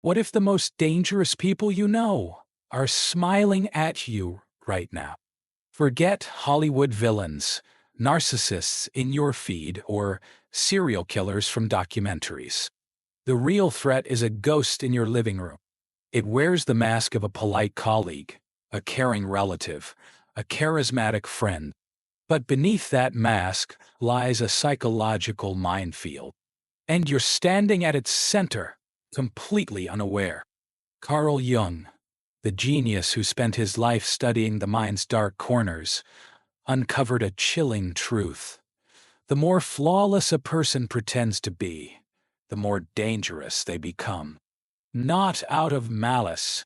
What if the most dangerous people you know are smiling at you right now? Forget Hollywood villains, narcissists in your feed, or serial killers from documentaries. The real threat is a ghost in your living room. It wears the mask of a polite colleague, a caring relative, a charismatic friend. But beneath that mask lies a psychological minefield. And you're standing at its center, completely unaware. Carl Jung, the genius who spent his life studying the mind's dark corners, uncovered a chilling truth. The more flawless a person pretends to be, the more dangerous they become. Not out of malice.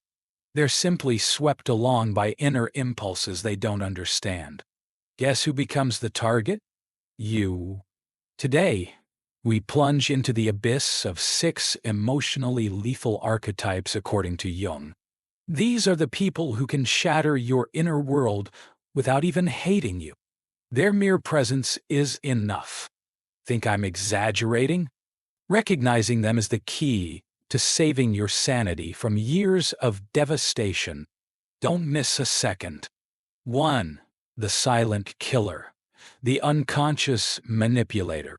They're simply swept along by inner impulses they don't understand. Guess who becomes the target? You. Today, we plunge into the abyss of 6 emotionally lethal archetypes according to Jung. These are the people who can shatter your inner world without even hating you. Their mere presence is enough. Think I'm exaggerating? Recognizing them is the key to saving your sanity from years of devastation. Don't miss a second. 1. The silent killer. The unconscious manipulator.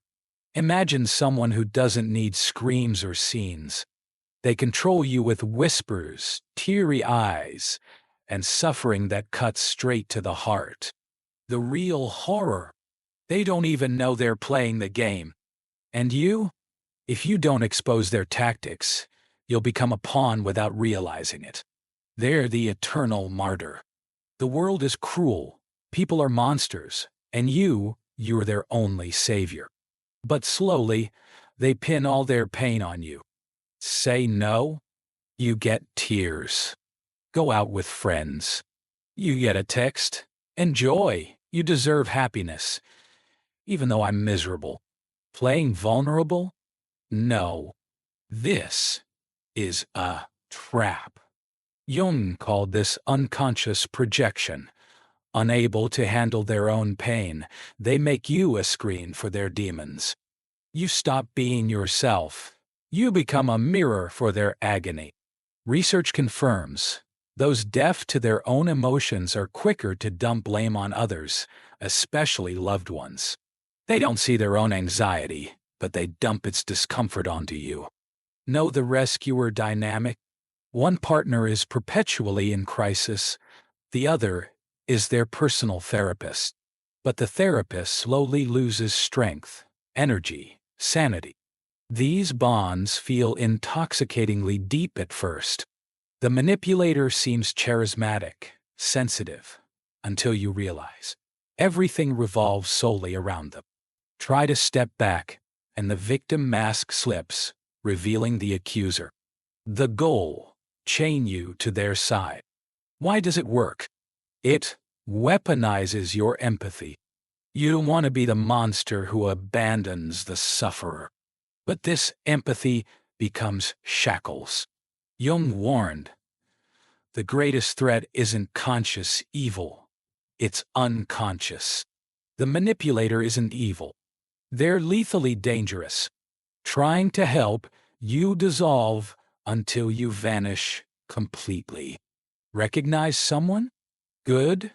Imagine someone who doesn't need screams or scenes. They control you with whispers, teary eyes, and suffering that cuts straight to the heart. The real horror. They don't even know they're playing the game. And you? If you don't expose their tactics, you'll become a pawn without realizing it. They're the eternal martyr. The world is cruel, people are monsters, and you're their only savior. But slowly, they pin all their pain on you. Say no, you get tears. Go out with friends. You get a text. Enjoy, you deserve happiness. Even though I'm miserable. Playing vulnerable? No. This is a trap. Jung called this unconscious projection. Unable to handle their own pain, they make you a screen for their demons. You stop being yourself. You become a mirror for their agony. Research confirms those deaf to their own emotions are quicker to dump blame on others, especially loved ones. They don't see their own anxiety, but they dump its discomfort onto you. Know the rescuer dynamic? One partner is perpetually in crisis, the other is their personal therapist. But the therapist slowly loses strength, energy, sanity. These bonds feel intoxicatingly deep at first. The manipulator seems charismatic, sensitive, until you realize everything revolves solely around them. Try to step back, and the victim mask slips, revealing the accuser. The goal: chain you to their side. Why does it work? It weaponizes your empathy. You don't want to be the monster who abandons the sufferer. But this empathy becomes shackles. Jung warned, the greatest threat isn't conscious evil, it's unconscious. The manipulator isn't evil. They're lethally dangerous. Trying to help, you dissolve until you vanish completely. Recognize someone? Good?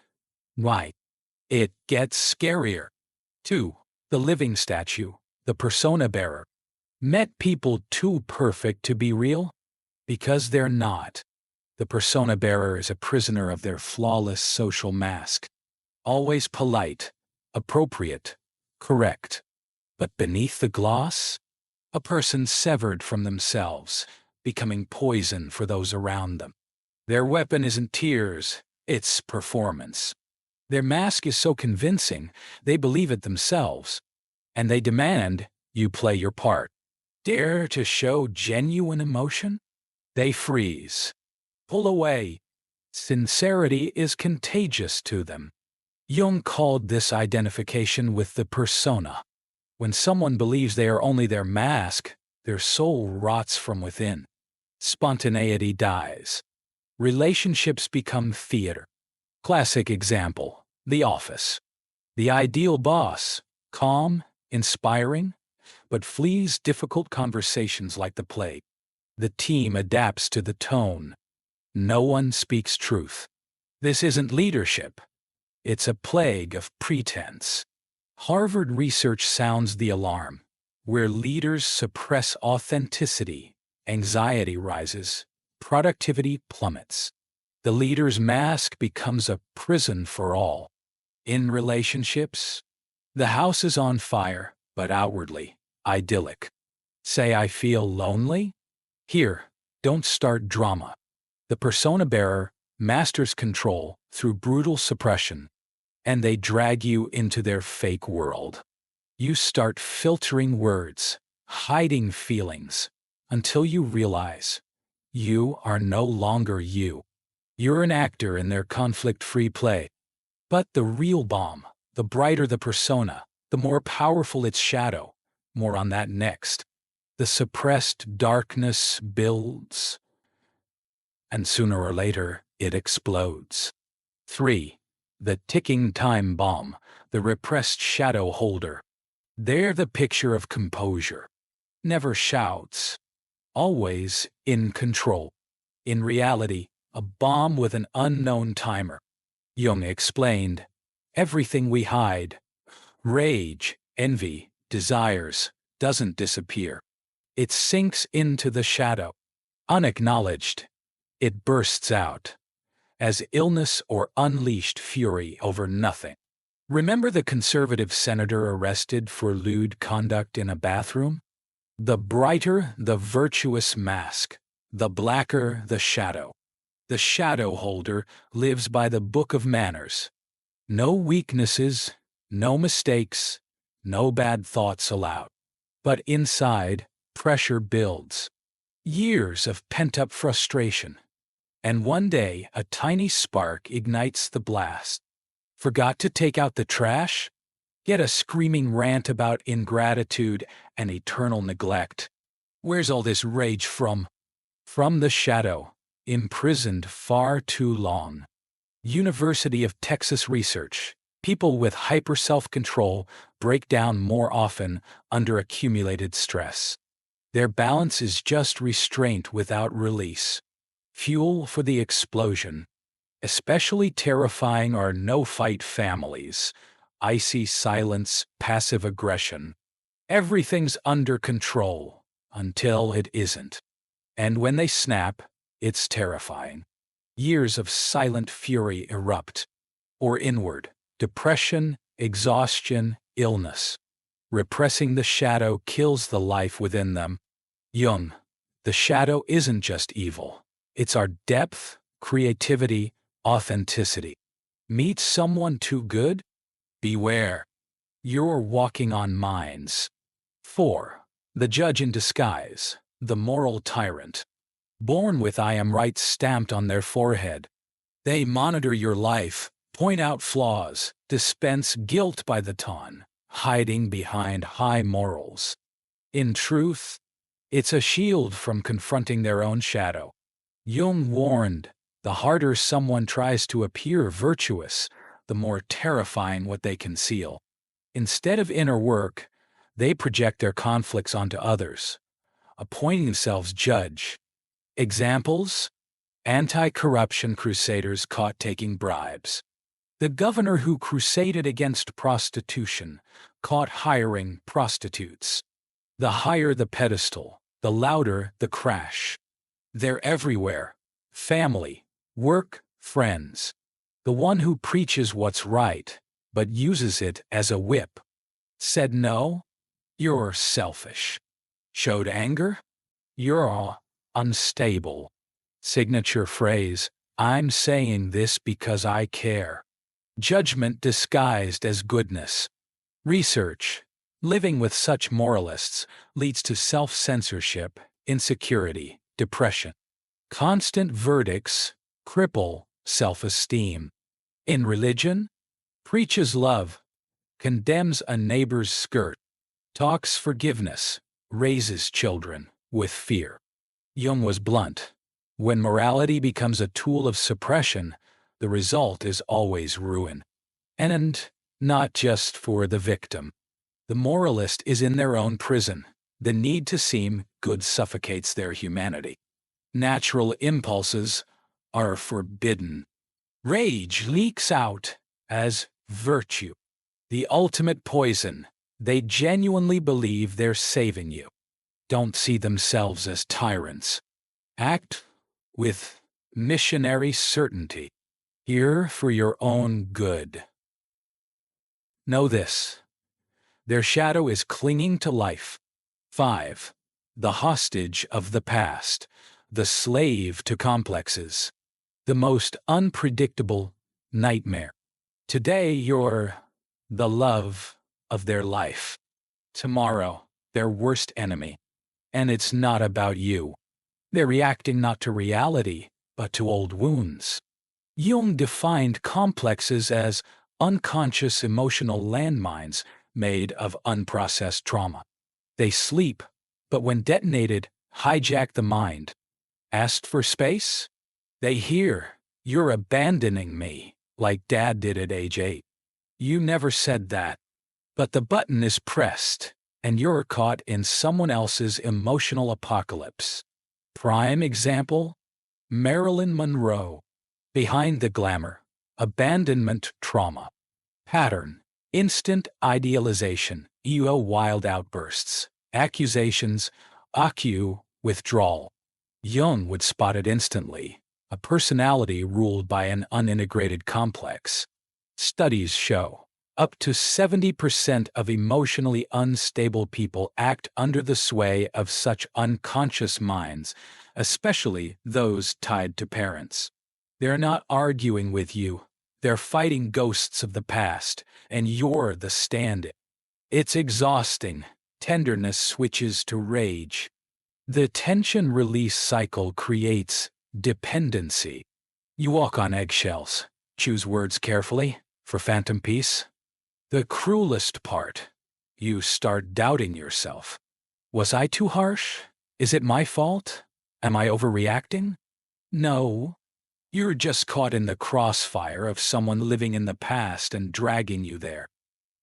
Right. It gets scarier. 2. The living statue, the persona bearer. Met people too perfect to be real? Because they're not. The persona bearer is a prisoner of their flawless social mask. Always polite, appropriate, correct. But beneath the gloss? A person severed from themselves, becoming poison for those around them. Their weapon isn't tears, it's performance. Their mask is so convincing, they believe it themselves. And they demand you play your part. Dare to show genuine emotion? They freeze. Pull away. Sincerity is contagious to them. Jung called this identification with the persona. When someone believes they are only their mask, their soul rots from within. Spontaneity dies. Relationships become theater. Classic example, The Office. The ideal boss, calm, inspiring, but flees difficult conversations like the plague. The team adapts to the tone. No one speaks truth. This isn't leadership. It's a plague of pretense. Harvard research sounds the alarm. Where leaders suppress authenticity, anxiety rises, productivity plummets. The leader's mask becomes a prison for all. In relationships, the house is on fire, but outwardly, idyllic. Say I feel lonely? Here, don't start drama. The persona bearer masters control through brutal suppression, and they drag you into their fake world. You start filtering words, hiding feelings, until you realize you are no longer you. You're an actor in their conflict-free play. But the real bomb, the brighter the persona, the more powerful its shadow. More on that next. The suppressed darkness builds, and sooner or later, it explodes. 3. The ticking time bomb, the repressed shadow holder. They're the picture of composure. Never shouts. Always in control. In reality, a bomb with an unknown timer. Jung explained, everything we hide, rage, envy, desires, doesn't disappear. It sinks into the shadow. Unacknowledged, it bursts out as illness or unleashed fury over nothing. Remember the conservative senator arrested for lewd conduct in a bathroom? The brighter the virtuous mask, the blacker the shadow. The shadow holder lives by the book of manners. No weaknesses, no mistakes, no bad thoughts allowed. But inside, pressure builds. Years of pent-up frustration. And one day, a tiny spark ignites the blast. Forgot to take out the trash? Get a screaming rant about ingratitude and eternal neglect. Where's all this rage from? From the shadow, imprisoned far too long. University of Texas research. People with hyper self-control break down more often under accumulated stress. Their balance is just restraint without release. Fuel for the explosion. Especially terrifying are no-fight families. Icy silence, passive aggression. Everything's under control, until it isn't. And when they snap, it's terrifying. Years of silent fury erupt. Or inward, depression, exhaustion, illness. Repressing the shadow kills the life within them. Jung, the shadow isn't just evil. It's our depth, creativity, authenticity. Meet someone too good? Beware. You're walking on mines. 4. The judge in disguise, the moral tyrant. Born with I am right stamped on their forehead. They monitor your life, point out flaws, dispense guilt by the ton, hiding behind high morals. In truth, it's a shield from confronting their own shadow. Jung warned, the harder someone tries to appear virtuous, the more terrifying what they conceal. Instead of inner work, they project their conflicts onto others, appointing themselves judge. Examples? Anti-corruption crusaders caught taking bribes. The governor who crusaded against prostitution caught hiring prostitutes. The higher the pedestal, the louder the crash. They're everywhere. Family, work, friends. The one who preaches what's right, but uses it as a whip. Said no? You're selfish. Showed anger? You're unstable. Signature phrase, I'm saying this because I care. Judgment disguised as goodness. Research. Living with such moralists leads to self-censorship, insecurity, depression. Constant verdicts cripple self-esteem. In religion, preaches love, condemns a neighbor's skirt, talks forgiveness, raises children with fear. Jung was blunt. When morality becomes a tool of suppression, the result is always ruin. And not just for the victim. The moralist is in their own prison. The need to seem good suffocates their humanity. Natural impulses are forbidden. Rage leaks out as virtue, the ultimate poison. They genuinely believe they're saving you. Don't see themselves as tyrants. Act with missionary certainty, here for your own good. Know this: their shadow is clinging to life. 5. The hostage of the past, the slave to complexes, the most unpredictable nightmare. Today you're the love of their life. Tomorrow, their worst enemy. And it's not about you. They're reacting not to reality, but to old wounds. Jung defined complexes as unconscious emotional landmines made of unprocessed trauma. They sleep, but when detonated, hijack the mind. Asked for space? They hear, "You're abandoning me," like Dad did at age 8. You never said that. But the button is pressed, and you're caught in someone else's emotional apocalypse. Prime example? Marilyn Monroe. Behind the glamour, abandonment trauma. Pattern: instant idealization, ego wild outbursts, accusations, withdrawal. Jung would spot it instantly, a personality ruled by an unintegrated complex. Studies show up to 70% of emotionally unstable people act under the sway of such unconscious minds, especially those tied to parents. They're not arguing with you. They're fighting ghosts of the past, and you're the stand-in. It's exhausting. Tenderness switches to rage. The tension-release cycle creates dependency. You walk on eggshells. Choose words carefully for phantom peace. The cruelest part: you start doubting yourself. Was I too harsh? Is it my fault? Am I overreacting? No. You're just caught in the crossfire of someone living in the past and dragging you there.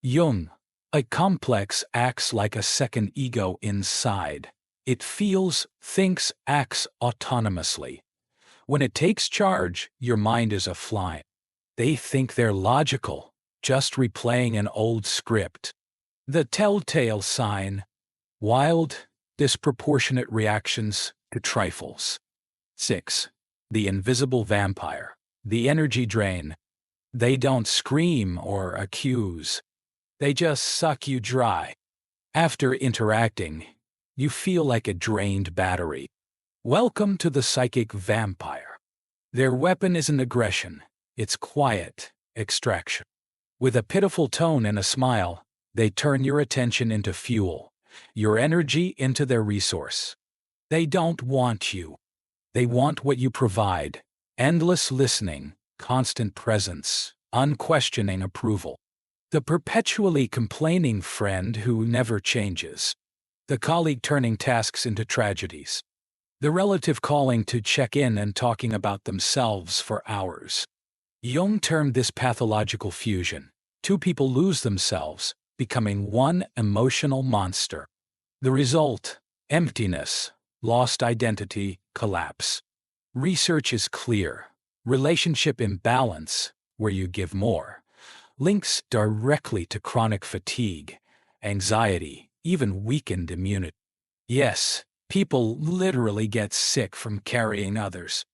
Jung: a complex acts like a second ego inside. It feels, thinks, acts autonomously. When it takes charge, your mind is offline. They think they're logical, just replaying an old script. The telltale sign: wild, disproportionate reactions to trifles. 6. The invisible vampire, the energy drain. They don't scream or accuse. They just suck you dry. After interacting, you feel like a drained battery. Welcome to the psychic vampire. Their weapon isn't aggression, it's quiet extraction. With a pitiful tone and a smile, they turn your attention into fuel, your energy into their resource. They don't want you. They want what you provide: endless listening, constant presence, unquestioning approval. The perpetually complaining friend who never changes. The colleague turning tasks into tragedies. The relative calling to check in and talking about themselves for hours. Jung termed this pathological fusion. Two people lose themselves, becoming one emotional monster. The result: emptiness, lost identity, collapse. Research is clear. Relationship imbalance, where you give more, links directly to chronic fatigue, anxiety, even weakened immunity. Yes, people literally get sick from carrying others.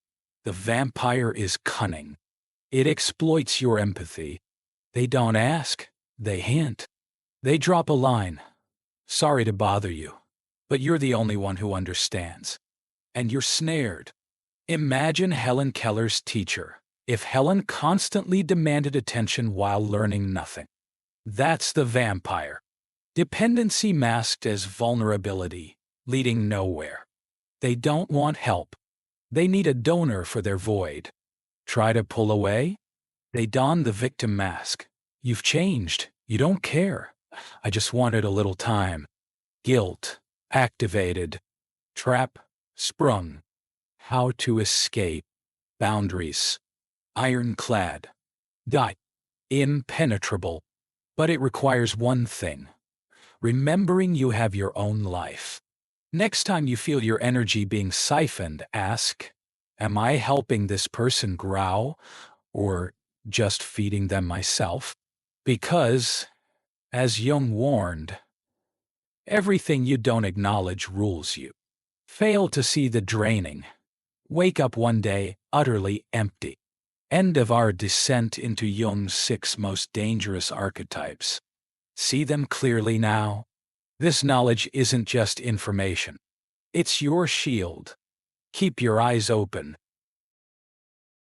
The vampire is cunning. It exploits your empathy. They don't ask, they hint. They drop a line: "Sorry to bother you, but you're the only one who understands." And you're snared. Imagine Helen Keller's teacher. If Helen constantly demanded attention while learning nothing. That's the vampire. Dependency masked as vulnerability, leading nowhere. They don't want help. They need a donor for their void. Try to pull away? They don the victim mask. "You've changed. You don't care. I just wanted a little time." Guilt activated. Trap sprung. How to escape. Boundaries ironclad. Impenetrable. But it requires one thing: remembering you have your own life. Next time you feel your energy being siphoned, ask, am I helping this person grow or just feeding them myself? Because, as Jung warned, everything you don't acknowledge rules you. Fail to see the draining. Wake up one day utterly empty. End of our descent into Jung's 6 most dangerous archetypes. See them clearly now? This knowledge isn't just information. It's your shield. Keep your eyes open,